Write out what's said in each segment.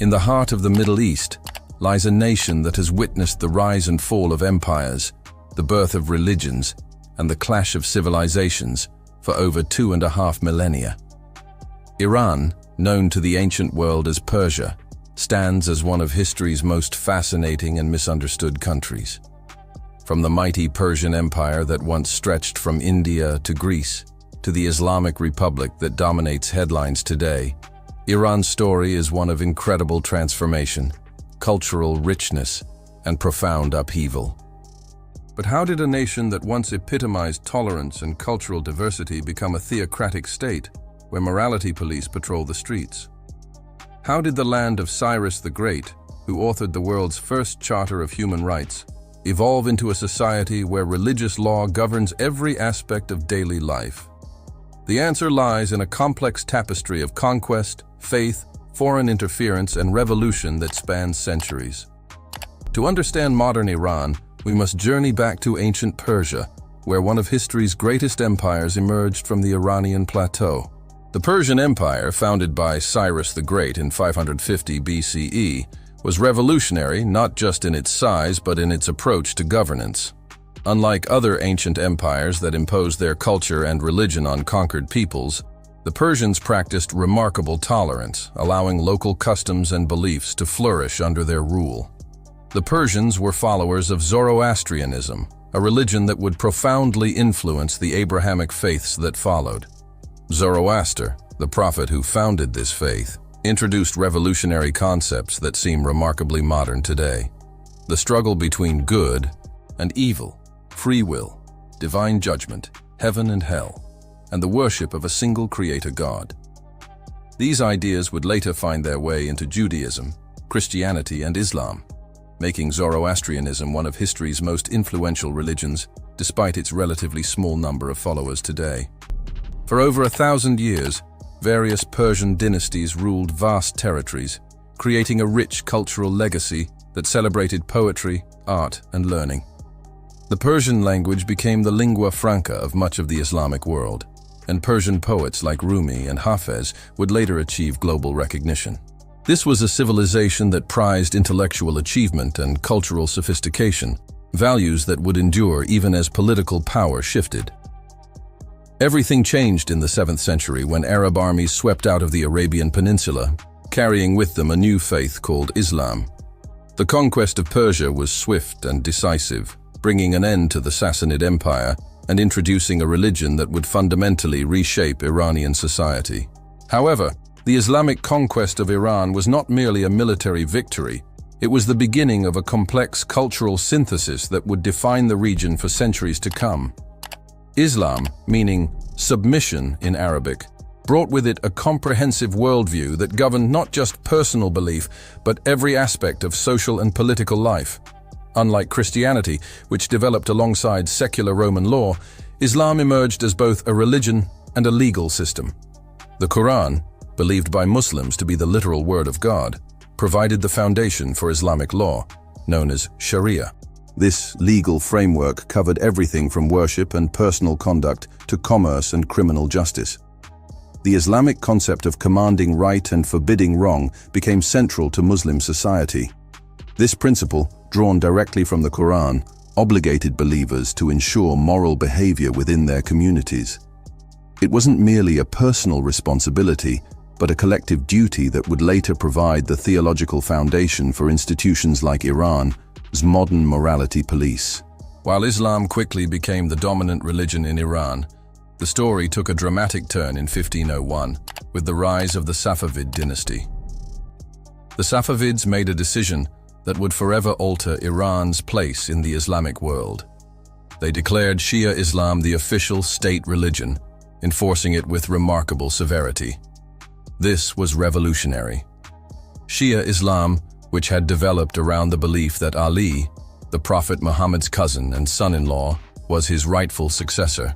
In the heart of the Middle East lies a nation that has witnessed the rise and fall of empires, the birth of religions, and the clash of civilizations for over 2.5 millennia. Iran, known to the ancient world as Persia, stands as one of history's most fascinating and misunderstood countries. From the mighty Persian Empire that once stretched from India to Greece, to the Islamic Republic that dominates headlines today, Iran's story is one of incredible transformation, cultural richness, and profound upheaval. But how did a nation that once epitomized tolerance and cultural diversity become a theocratic state where morality police patrol the streets? How did the land of Cyrus the Great, who authored the world's first Charter of Human Rights, evolve into a society where religious law governs every aspect of daily life? The answer lies in a complex tapestry of conquest, faith, foreign interference, and revolution that spans centuries. To understand modern Iran, we must journey back to ancient Persia, where one of history's greatest empires emerged from the Iranian plateau. The Persian Empire, founded by Cyrus the Great in 550 BCE, was revolutionary not just in its size but in its approach to governance. Unlike other ancient empires that imposed their culture and religion on conquered peoples, the Persians practiced remarkable tolerance, allowing local customs and beliefs to flourish under their rule. The Persians were followers of Zoroastrianism, a religion that would profoundly influence the Abrahamic faiths that followed. Zoroaster, the prophet who founded this faith, introduced revolutionary concepts that seem remarkably modern today. The struggle between good and evil, free will, divine judgment, heaven and hell, and the worship of a single creator God. These ideas would later find their way into Judaism, Christianity, and Islam, making Zoroastrianism one of history's most influential religions, despite its relatively small number of followers today. For over 1,000 years, various Persian dynasties ruled vast territories, creating a rich cultural legacy that celebrated poetry, art, and learning. The Persian language became the lingua franca of much of the Islamic world, and Persian poets like Rumi and Hafez would later achieve global recognition. This was a civilization that prized intellectual achievement and cultural sophistication, values that would endure even as political power shifted. Everything changed in the 7th century when Arab armies swept out of the Arabian Peninsula, carrying with them a new faith called Islam. The conquest of Persia was swift and decisive, bringing an end to the Sassanid Empire and introducing a religion that would fundamentally reshape Iranian society. However, the Islamic conquest of Iran was not merely a military victory, it was the beginning of a complex cultural synthesis that would define the region for centuries to come. Islam, meaning submission in Arabic, brought with it a comprehensive worldview that governed not just personal belief, but every aspect of social and political life. Unlike Christianity, which developed alongside secular Roman law, Islam emerged as both a religion and a legal system. The Quran, believed by Muslims to be the literal word of God, provided the foundation for Islamic law, known as Sharia. This legal framework covered everything from worship and personal conduct to commerce and criminal justice. The Islamic concept of commanding right and forbidding wrong became central to Muslim society. This principle, drawn directly from the Quran, obligated believers to ensure moral behavior within their communities. It wasn't merely a personal responsibility, but a collective duty that would later provide the theological foundation for institutions like Iran's modern morality police. While Islam quickly became the dominant religion in Iran, the story took a dramatic turn in 1501 with the rise of the Safavid dynasty. The Safavids made a decision that would forever alter Iran's place in the Islamic world. They declared Shia Islam the official state religion, enforcing it with remarkable severity. This was revolutionary. Shia Islam, which had developed around the belief that Ali, the Prophet Muhammad's cousin and son-in-law, was his rightful successor,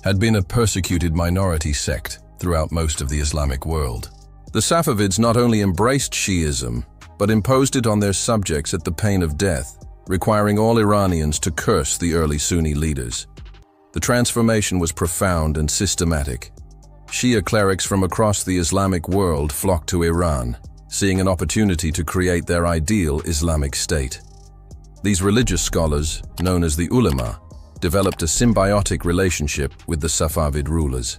had been a persecuted minority sect throughout most of the Islamic world. The Safavids not only embraced Shi'ism, but imposed it on their subjects at the pain of death, requiring all Iranians to curse the early Sunni leaders. The transformation was profound and systematic. Shia clerics from across the Islamic world flocked to Iran, seeing an opportunity to create their ideal Islamic state. These religious scholars, known as the ulama, developed a symbiotic relationship with the Safavid rulers.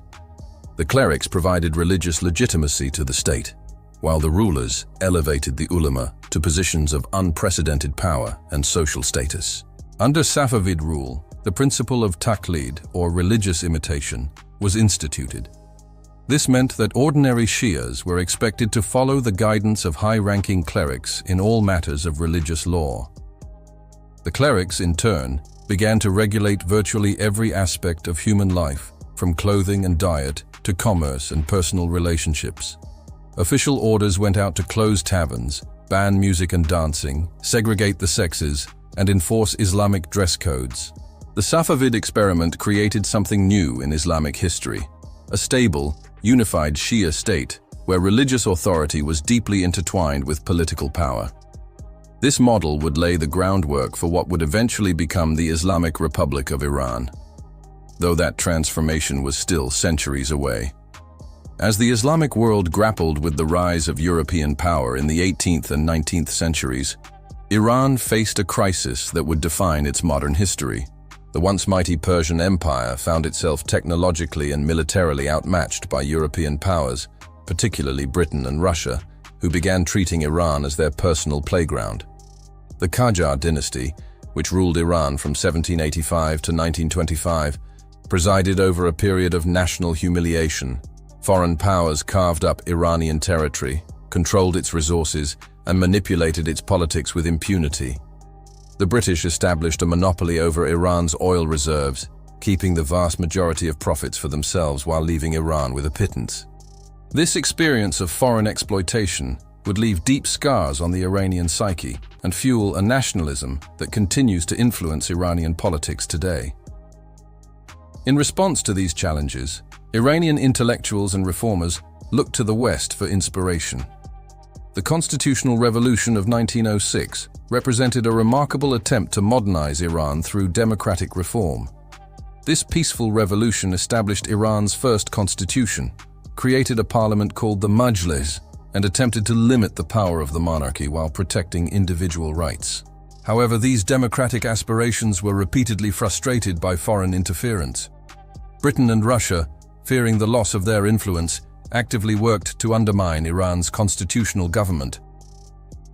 The clerics provided religious legitimacy to the state, while the rulers elevated the ulama to positions of unprecedented power and social status. Under Safavid rule, the principle of taqlid, or religious imitation, was instituted. This meant that ordinary Shias were expected to follow the guidance of high-ranking clerics in all matters of religious law. The clerics, in turn, began to regulate virtually every aspect of human life, from clothing and diet to commerce and personal relationships. Official orders went out to close taverns, ban music and dancing, segregate the sexes, and enforce Islamic dress codes. The Safavid experiment created something new in Islamic history, a stable, unified Shia state where religious authority was deeply intertwined with political power. This model would lay the groundwork for what would eventually become the Islamic Republic of Iran, though that transformation was still centuries away. As the Islamic world grappled with the rise of European power in the 18th and 19th centuries, Iran faced a crisis that would define its modern history. The once mighty Persian Empire found itself technologically and militarily outmatched by European powers, particularly Britain and Russia, who began treating Iran as their personal playground. The Qajar dynasty, which ruled Iran from 1785 to 1925, presided over a period of national humiliation. Foreign powers carved up Iranian territory, controlled its resources, and manipulated its politics with impunity. The British established a monopoly over Iran's oil reserves, keeping the vast majority of profits for themselves while leaving Iran with a pittance. This experience of foreign exploitation would leave deep scars on the Iranian psyche and fuel a nationalism that continues to influence Iranian politics today. In response to these challenges, Iranian intellectuals and reformers looked to the West for inspiration. The Constitutional Revolution of 1906 represented a remarkable attempt to modernize Iran through democratic reform. This peaceful revolution established Iran's first constitution, created a parliament called the Majlis, and attempted to limit the power of the monarchy while protecting individual rights. However, these democratic aspirations were repeatedly frustrated by foreign interference. Britain and Russia, fearing the loss of their influence, actively worked to undermine Iran's constitutional government.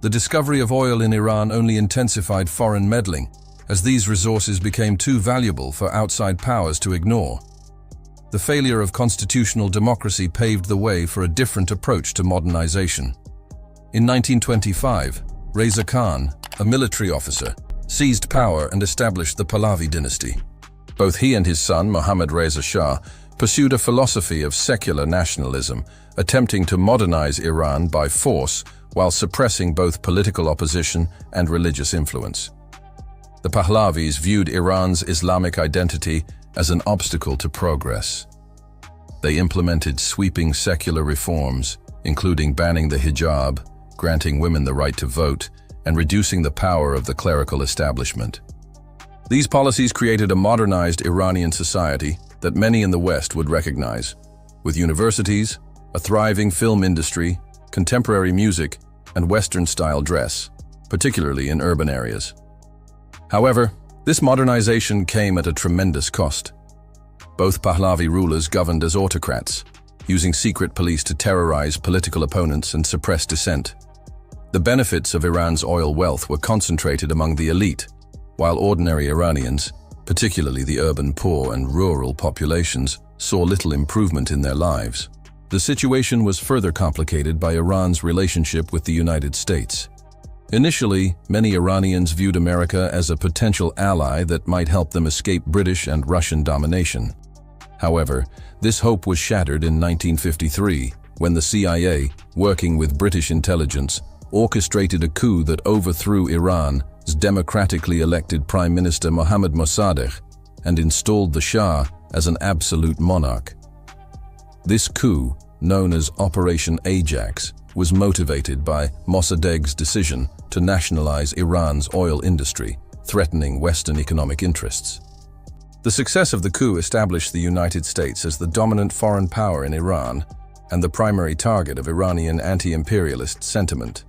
The discovery of oil in Iran only intensified foreign meddling, as these resources became too valuable for outside powers to ignore. The failure of constitutional democracy paved the way for a different approach to modernization. In 1925, Reza Khan, a military officer, seized power and established the Pahlavi dynasty. Both he and his son, Mohammad Reza Shah, pursued a philosophy of secular nationalism, attempting to modernize Iran by force while suppressing both political opposition and religious influence. The Pahlavis viewed Iran's Islamic identity as an obstacle to progress. They implemented sweeping secular reforms, including banning the hijab, granting women the right to vote, and reducing the power of the clerical establishment. These policies created a modernized Iranian society that many in the West would recognize, with universities, a thriving film industry, contemporary music, and Western-style dress, particularly in urban areas. However, this modernization came at a tremendous cost. Both Pahlavi rulers governed as autocrats, using secret police to terrorize political opponents and suppress dissent. The benefits of Iran's oil wealth were concentrated among the elite, while ordinary Iranians, particularly the urban poor and rural populations, saw little improvement in their lives. The situation was further complicated by Iran's relationship with the United States. Initially, many Iranians viewed America as a potential ally that might help them escape British and Russian domination. However, this hope was shattered in 1953 when the CIA, working with British intelligence, orchestrated a coup that overthrew Iran's democratically elected Prime Minister Mohammad Mossadegh and installed the Shah as an absolute monarch. This coup, known as Operation Ajax, was motivated by Mossadegh's decision to nationalize Iran's oil industry, threatening Western economic interests. The success of the coup established the United States as the dominant foreign power in Iran, and the primary target of Iranian anti-imperialist sentiment.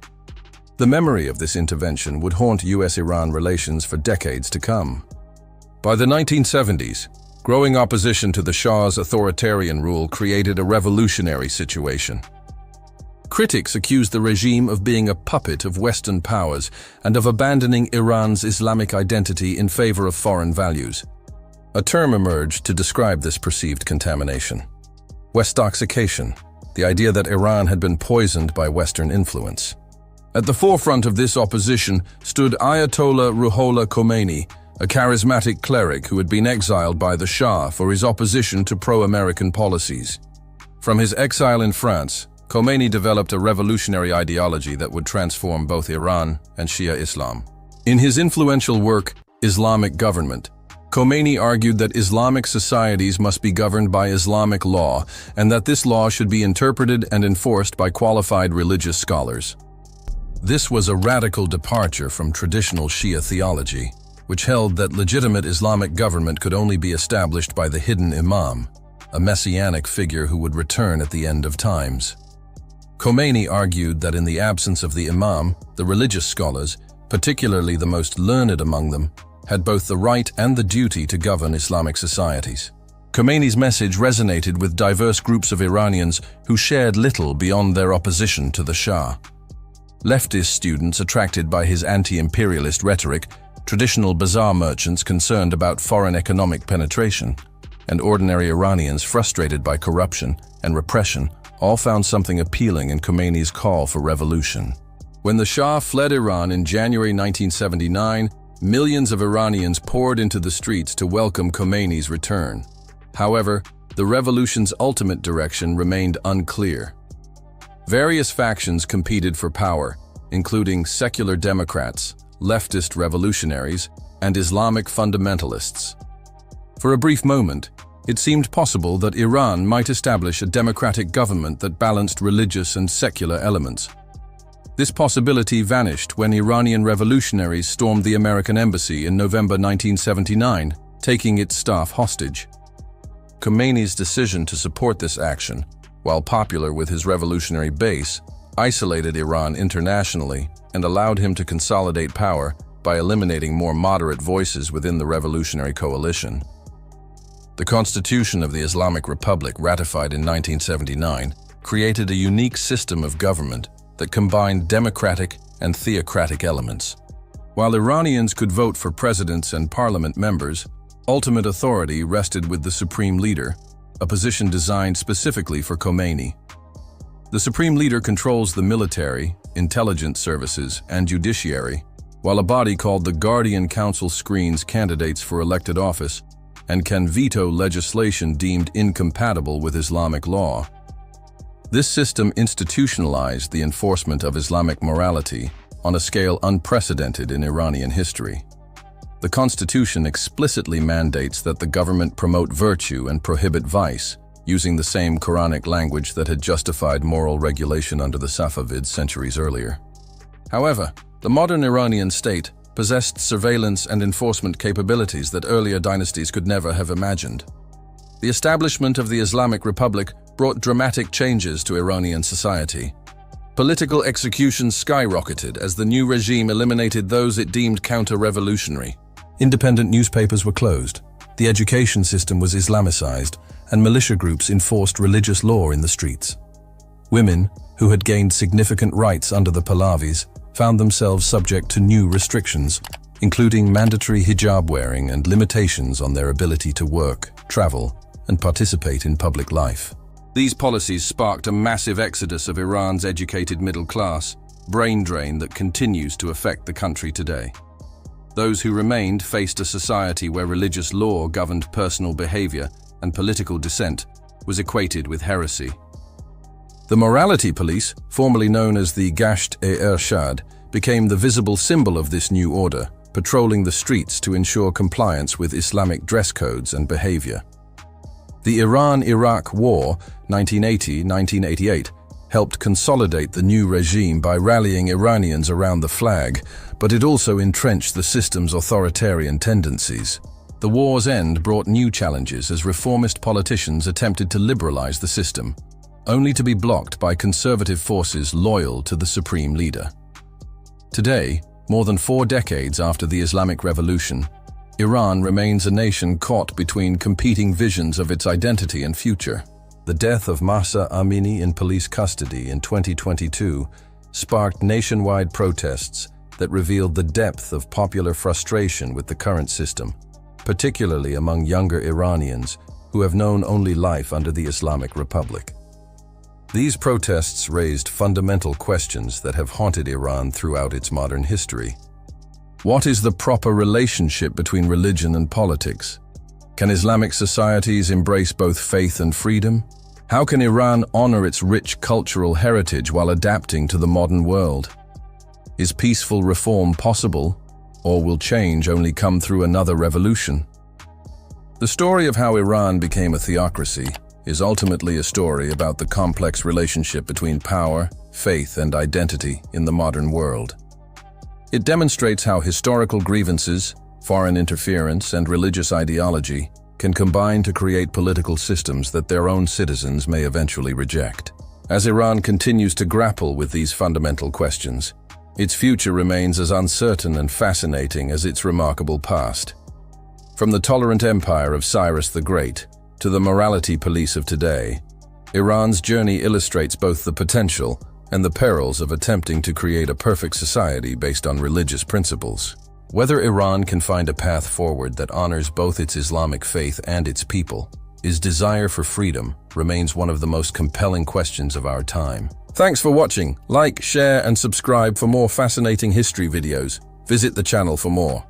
The memory of this intervention would haunt US-Iran relations for decades to come. By the 1970s, growing opposition to the Shah's authoritarian rule created a revolutionary situation. Critics accused the regime of being a puppet of Western powers and of abandoning Iran's Islamic identity in favor of foreign values. A term emerged to describe this perceived contamination: Westoxication, the idea that Iran had been poisoned by Western influence. At the forefront of this opposition stood Ayatollah Ruhollah Khomeini, a charismatic cleric who had been exiled by the Shah for his opposition to pro-American policies. From his exile in France, Khomeini developed a revolutionary ideology that would transform both Iran and Shia Islam. In his influential work, Islamic Government, Khomeini argued that Islamic societies must be governed by Islamic law and that this law should be interpreted and enforced by qualified religious scholars. This was a radical departure from traditional Shia theology, which held that legitimate Islamic government could only be established by the hidden imam, a messianic figure who would return at the end of times. Khomeini argued that in the absence of the imam, the religious scholars, particularly the most learned among them, had both the right and the duty to govern Islamic societies. Khomeini's message resonated with diverse groups of Iranians who shared little beyond their opposition to the Shah. Leftist students attracted by his anti-imperialist rhetoric, traditional bazaar merchants concerned about foreign economic penetration, and ordinary Iranians frustrated by corruption and repression all found something appealing in Khomeini's call for revolution. When the Shah fled Iran in January 1979, millions of Iranians poured into the streets to welcome Khomeini's return. However, the revolution's ultimate direction remained unclear. Various factions competed for power, including secular Democrats, leftist revolutionaries, and Islamic fundamentalists. For a brief moment, it seemed possible that Iran might establish a democratic government that balanced religious and secular elements. This possibility vanished when Iranian revolutionaries stormed the American embassy in November 1979, taking its staff hostage. Khomeini's decision to support this action, while popular with his revolutionary base, isolated Iran internationally and allowed him to consolidate power by eliminating more moderate voices within the revolutionary coalition. The Constitution of the Islamic Republic, ratified in 1979, created a unique system of government that combined democratic and theocratic elements. While Iranians could vote for presidents and parliament members, ultimate authority rested with the supreme leader, a position designed specifically for Khomeini. The supreme leader controls the military, intelligence services, and judiciary, while a body called the Guardian Council screens candidates for elected office and can veto legislation deemed incompatible with Islamic law. This system institutionalized the enforcement of Islamic morality on a scale unprecedented in Iranian history. The Constitution explicitly mandates that the government promote virtue and prohibit vice, using the same Quranic language that had justified moral regulation under the Safavids centuries earlier. However, the modern Iranian state possessed surveillance and enforcement capabilities that earlier dynasties could never have imagined. The establishment of the Islamic Republic brought dramatic changes to Iranian society. Political executions skyrocketed as the new regime eliminated those it deemed counter-revolutionary. Independent newspapers were closed, the education system was Islamicized, and militia groups enforced religious law in the streets. Women, who had gained significant rights under the Pahlavis, found themselves subject to new restrictions, including mandatory hijab wearing and limitations on their ability to work, travel, and participate in public life. These policies sparked a massive exodus of Iran's educated middle class, brain drain that continues to affect the country today. Those who remained faced a society where religious law governed personal behavior and political dissent was equated with heresy. The morality police, formerly known as the Gasht-e-Ershad, became the visible symbol of this new order, patrolling the streets to ensure compliance with Islamic dress codes and behavior. The Iran-Iraq War, 1980-1988, helped consolidate the new regime by rallying Iranians around the flag, but it also entrenched the system's authoritarian tendencies. The war's end brought new challenges as reformist politicians attempted to liberalize the system. only to be blocked by conservative forces loyal to the supreme leader. Today, more than 4 decades after the Islamic Revolution, Iran remains a nation caught between competing visions of its identity and future. The death of Mahsa Amini in police custody in 2022 sparked nationwide protests that revealed the depth of popular frustration with the current system, particularly among younger Iranians who have known only life under the Islamic Republic. These protests raised fundamental questions that have haunted Iran throughout its modern history. What is the proper relationship between religion and politics? Can Islamic societies embrace both faith and freedom? How can Iran honor its rich cultural heritage while adapting to the modern world? Is peaceful reform possible, or will change only come through another revolution? The story of how Iran became a theocracy is ultimately a story about the complex relationship between power, faith, and identity in the modern world. It demonstrates how historical grievances, foreign interference, and religious ideology can combine to create political systems that their own citizens may eventually reject. As Iran continues to grapple with these fundamental questions, its future remains as uncertain and fascinating as its remarkable past. From the tolerant empire of Cyrus the Great to the morality police of today, Iran's journey illustrates both the potential and the perils of attempting to create a perfect society based on religious principles. Whether Iran can find a path forward that honors both its Islamic faith and its people, its desire for freedom remains one of the most compelling questions of our time. Thanks for watching. Like, share, and subscribe for more fascinating history videos. Visit the channel for more.